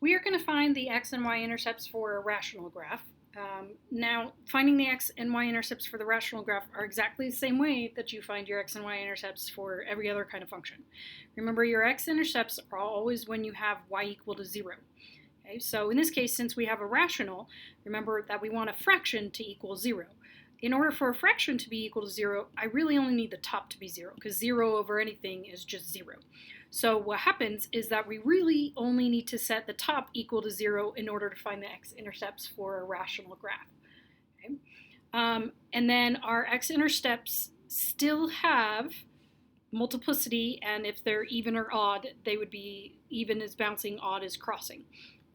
We are going to find the x and y-intercepts for a rational graph. Now, finding the x and y-intercepts for the rational graph are exactly the same way that you find your x and y-intercepts for every other kind of function. Remember, your x-intercepts are always when you have y equal to 0. Okay, so in this case, since we have a rational, remember that we want a fraction to equal 0. In order for a fraction to be equal to 0, I really only need the top to be 0, because 0 over anything is just 0. So what happens is that we really only need to set the top equal to 0 in order to find the x-intercepts for a rational graph. Okay? And then our x-intercepts still have multiplicity, and if they're even or odd, they would be even is bouncing, odd is crossing.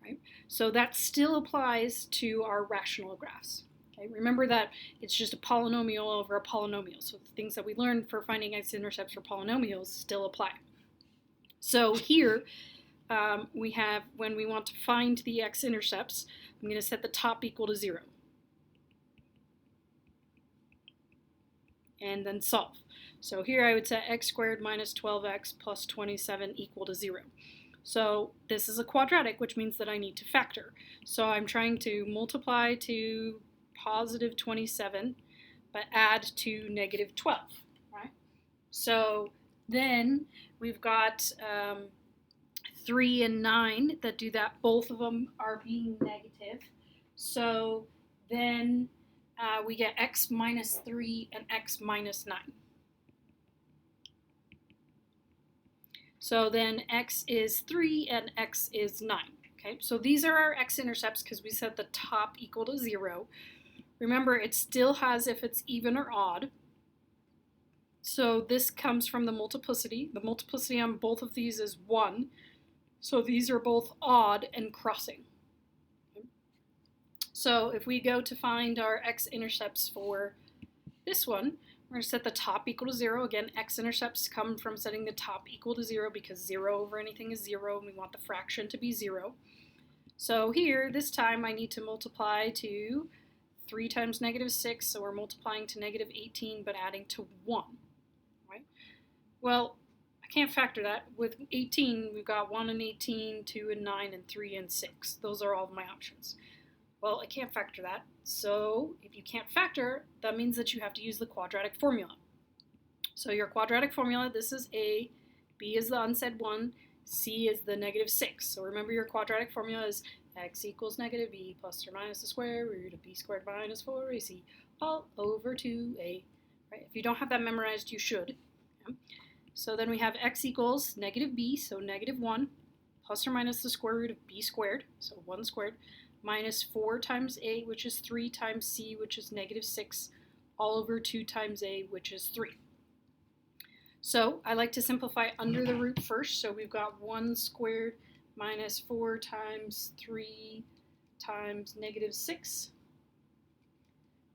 Right? So that still applies to our rational graphs. Okay? Remember that it's just a polynomial over a polynomial, so the things that we learned for finding x-intercepts for polynomials still apply. So here we have, when we want to find the x-intercepts, I'm going to set the top equal to 0. And then solve. So here I would set x squared minus 12x plus 27 equal to 0. So this is a quadratic, which means that I need to factor. So I'm trying to multiply to positive 27, but add to negative 12, right? So then we've got 3 and 9 that do that. Both of them are being negative. So then we get x minus 3 and x minus 9. So then x is 3 and x is 9. Okay, so these are our x-intercepts because we set the top equal to 0. Remember, it still has if it's even or odd. So this comes from the multiplicity. The multiplicity on both of these is 1. So these are both odd and crossing. Okay. So if we go to find our x-intercepts for this one, we're going to set the top equal to 0. Again, x-intercepts come from setting the top equal to 0 because 0 over anything is 0, and we want the fraction to be 0. So here, this time, I need to multiply to 3 times negative 6, so we're multiplying to negative 18, but adding to 1. Right? Well, I can't factor that. With 18, we've got 1 and 18, 2 and 9, and 3 and 6. Those are all of my options. Well, I can't factor that. So if you can't factor, that means that you have to use the quadratic formula. So your quadratic formula, this is A, B is the unsaid 1, C is the negative 6. So remember your quadratic formula is x equals negative b plus or minus the square root of b squared minus 4ac all over 2a. Right? If you don't have that memorized, you should. Okay? So then we have x equals negative b, so negative 1, plus or minus the square root of b squared, so 1 squared, minus 4 times a, which is 3, times c, which is negative 6, all over 2 times a, which is 3. So I like to simplify under the root first, so we've got 1 squared minus 4 times 3 times negative 6,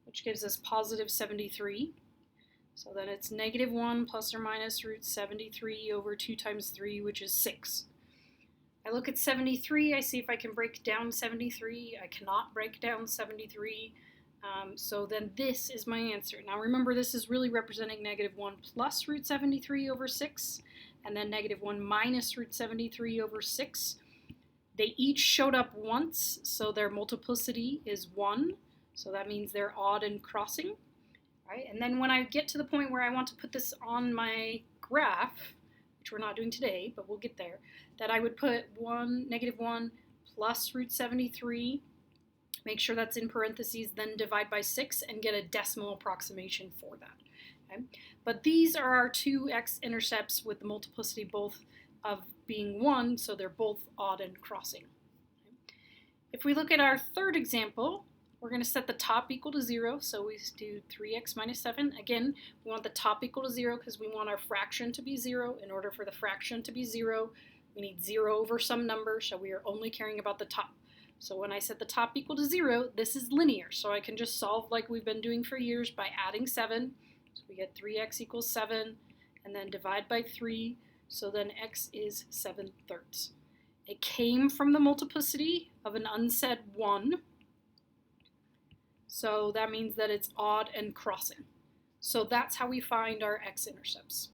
which gives us positive 73. So then it's negative 1 plus or minus root 73 over 2 times 3, which is 6. I look at 73, I see if I can break down 73. I cannot break down 73. So then this is my answer. Now remember, this is really representing negative 1 plus root 73 over 6, and then negative 1 minus root 73 over 6. They each showed up once, so their multiplicity is 1. So that means they're odd and crossing. Right? And then when I get to the point where I want to put this on my graph, which we're not doing today, but we'll get there, that I would put negative 1 plus root 73, make sure that's in parentheses, then divide by 6 and get a decimal approximation for that. Okay? But these are our two x-intercepts with the multiplicity both of being 1, so they're both odd and crossing. Okay? If we look at our third example, we're going to set the top equal to 0, so we do 3x minus 7. Again, we want the top equal to 0 because we want our fraction to be 0. In order for the fraction to be 0, we need 0 over some number, so we are only caring about the top. So when I set the top equal to 0, this is linear, so I can just solve like we've been doing for years by adding 7. So we get 3x equals 7, and then divide by 3, so then x is 7/3. It came from the multiplicity of an unsaid 1, so that means that it's odd and crossing. So that's how we find our x-intercepts.